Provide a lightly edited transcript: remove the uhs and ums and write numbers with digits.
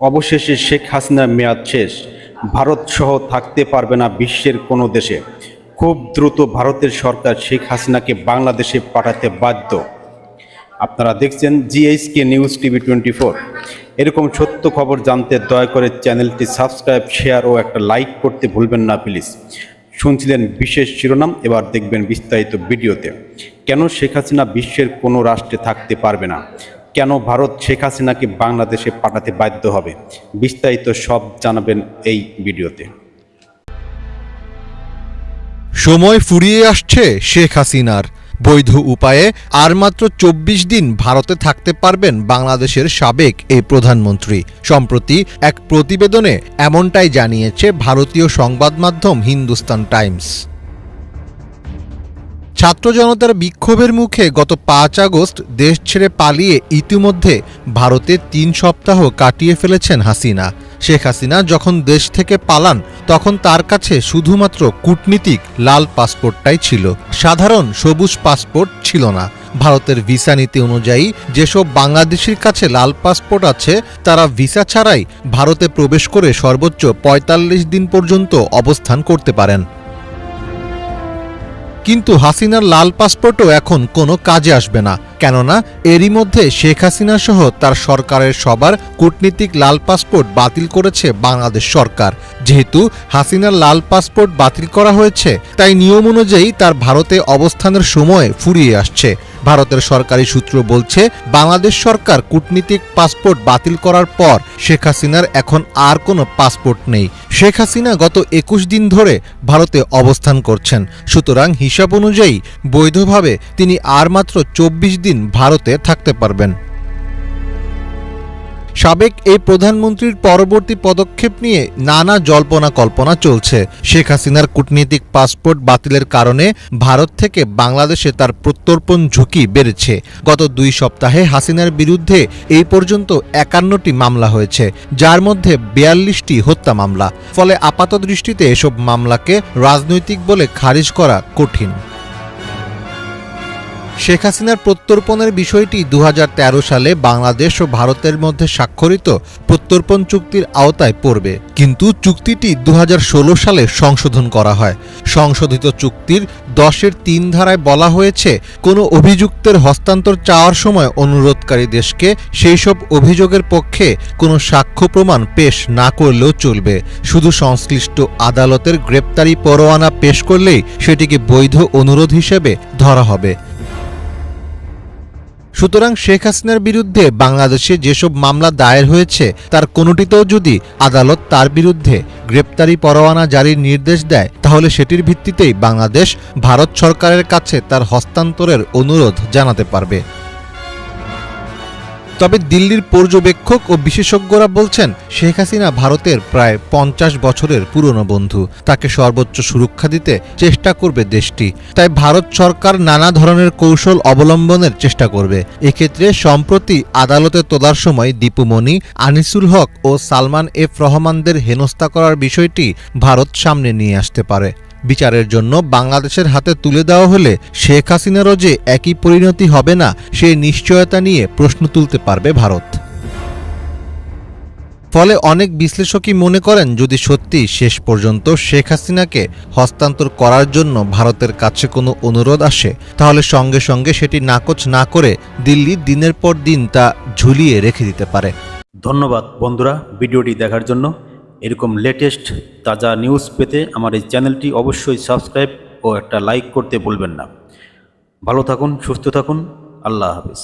অবশেষে শেখ হাসিনার মেয়াদ শেষ। ভারত সহ থাকতে পারবে না বিশ্বের কোনো দেশে। খুব দ্রুত ভারতের সরকার শেখ হাসিনাকে বাংলাদেশে পাঠাতে বাধ্য। আপনারা দেখছেন জিএসকে নিউজ টিভি 24। এরকম সত্য খবর জানতে দয়া করে চ্যানেলটি সাবস্ক্রাইব, শেয়ার ও একটা লাইক করতে ভুলবেন না প্লিজ। শুনছিলেন বিশেষ শিরোনাম, এবার দেখবেন বিস্তারিত ভিডিওতে। কেন শেখ হাসিনা বিশ্বের কোনো রাষ্ট্রে থাকতে পারবে না, কেন ভারত শেখ হাসিনাকে বাংলাদেশে পাঠাতে বাধ্য হবে, বিস্তারিত সব জানাবেন এই ভিডিওতে। সময় ফুরিয়ে আসছে শেখ হাসিনার। বৈধ উপায়ে আর মাত্র ২৪ দিন ভারতে থাকতে পারবেন বাংলাদেশের সাবেক এই প্রধানমন্ত্রী। সম্প্রতি এক প্রতিবেদনে এমনটাই জানিয়েছে ভারতীয় সংবাদ মাধ্যম হিন্দুস্তান টাইমস। ছাত্র জনতার বিক্ষোভের মুখে গত ৫ আগস্ট দেশ ছেড়ে পালিয়ে ইতিমধ্যে ভারতে ৩ সপ্তাহ কাটিয়ে ফেলেছেন হাসিনা। শেখ হাসিনা যখন দেশ থেকে পালান তখন তার কাছে শুধুমাত্র কূটনীতিক লাল পাসপোর্টটাই ছিল, সাধারণ সবুজ পাসপোর্ট ছিল না। ভারতের ভিসা নীতি অনুযায়ী যেসব বাংলাদেশির কাছে লাল পাসপোর্ট আছে তারা ভিসা ছাড়াই ভারতে প্রবেশ করে সর্বোচ্চ ৪৫ দিন পর্যন্ত অবস্থান করতে পারেন। কিন্তু হাসিনার লাল পাসপোর্টও এখন কোনো কাজে আসবে না, কেননা এরই মধ্যে শেখ হাসিনা সহ তার সরকারের সবার কূটনীতিক লাল পাসপোর্ট বাতিল করেছে বাংলাদেশ সরকার। যেহেতু হাসিনার লাল পাসপোর্ট বাতিল করা হয়েছে, তাই নিয়ম অনুযায়ী তার ভারতে অবস্থানের সময় ফুরিয়ে আসছে। ভারতের সরকারি সূত্র বলছে, বাংলাদেশ সরকার কূটনীতিক পাসপোর্ট বাতিল করার পর শেখ হাসিনার এখন আর কোনো পাসপোর্ট নেই। শেখ হাসিনা গত ২১ দিন ধরে ভারতে অবস্থান করছেন, সুতরাং হিসাব অনুযায়ী বৈধভাবে তিনি আর মাত্র ২৪ দিন ভারতে থাকতে পারবেন। সাবেক এই প্রধানমন্ত্রীর পরবর্তী পদক্ষেপ নিয়ে নানা জল্পনা কল্পনা চলছে। শেখ হাসিনার কূটনীতিক পাসপোর্ট বাতিলের কারণে ভারত থেকে বাংলাদেশে তার প্রত্যর্পণ ঝুঁকি বেড়েছে। গত ২ সপ্তাহে হাসিনার বিরুদ্ধে এই পর্যন্ত ৫১টি মামলা হয়েছে, যার মধ্যে ৪২টি হত্যা মামলা। ফলে আপাতদৃষ্টিতে এসব মামলাকে রাজনৈতিক বলে খারিজ করা কঠিন। শেখ হাসিনার প্রত্যর্পণের বিষয়টি ২০১৩ সালে বাংলাদেশ ও ভারতের মধ্যে স্বাক্ষরিত প্রত্যর্পণ চুক্তির আওতায় পড়বে, কিন্তু চুক্তিটি ২০১৬ সালে সংশোধন করা হয়। সংশোধিত চুক্তির ১০(৩) ধারায় বলা হয়েছে, কোনো অভিযুক্তের হস্তান্তর চাওয়ার সময় অনুরোধকারী দেশকে সেই সব অভিযোগের পক্ষে কোনো সাক্ষ্য প্রমাণ পেশ না করলেও চলবে। শুধু সংশ্লিষ্ট আদালতের গ্রেপ্তারি পরোয়ানা পেশ করলেই সেটিকে বৈধ অনুরোধ হিসেবে ধরা হবে। সুতরাং শেখ হাসিনার বিরুদ্ধে বাংলাদেশে যেসব মামলা দায়ের হয়েছে তার কোনোটিতেও যদি আদালত তার বিরুদ্ধে গ্রেপ্তারি পরোয়ানা জারির নির্দেশ দেয়, তাহলে সেটির ভিত্তিতেই বাংলাদেশ ভারত সরকারের কাছে তার হস্তান্তরের অনুরোধ জানাতে পারবে। তবে দিল্লির পর্যবেক্ষক ও বিশেষজ্ঞরা বলছেন, শেখ হাসিনা ভারতের প্রায় ৫০ বছরের পুরনো বন্ধু। তাকে সর্বোচ্চ সুরক্ষা দিতে চেষ্টা করবে দেশটি। তাই ভারত সরকার নানা ধরনের কৌশল অবলম্বনের চেষ্টা করবে। এক্ষেত্রে সম্প্রতি আদালতে তোলার সময় দীপু মনি, আনিসুল হক ও সালমান এফ রহমানদের হেনস্থা করার বিষয়টি ভারত সামনে নিয়ে আসতে পারে। বিচারের জন্য বাংলাদেশের হাতে তুলে দেওয়া হলে শেখ হাসিনারও যে একই পরিণতি হবে না, সেই নিশ্চয়তা নিয়ে প্রশ্ন তুলতে পারবে ভারত। ফলে অনেক বিশ্লেষকই মনে করেন, যদি সত্যি শেষ পর্যন্ত শেখ হাসিনাকে হস্তান্তর করার জন্য ভারতের কাছে কোনো অনুরোধ আসে, তাহলে সঙ্গে সঙ্গে সেটি নাকচ না করে দিল্লি দিনের পর দিন তা ঝুলিয়ে রেখে দিতে পারে। ধন্যবাদ বন্ধুরা ভিডিওটি দেখার জন্য। এরকম লেটেস্ট তাজা নিউজ পেতে আমার এই চ্যানেলটি অবশ্যই সাবস্ক্রাইব ও একটা লাইক করতে ভুলবেন না। ভালো থাকুন, সুস্থ থাকুন, আল্লাহ হাফেজ।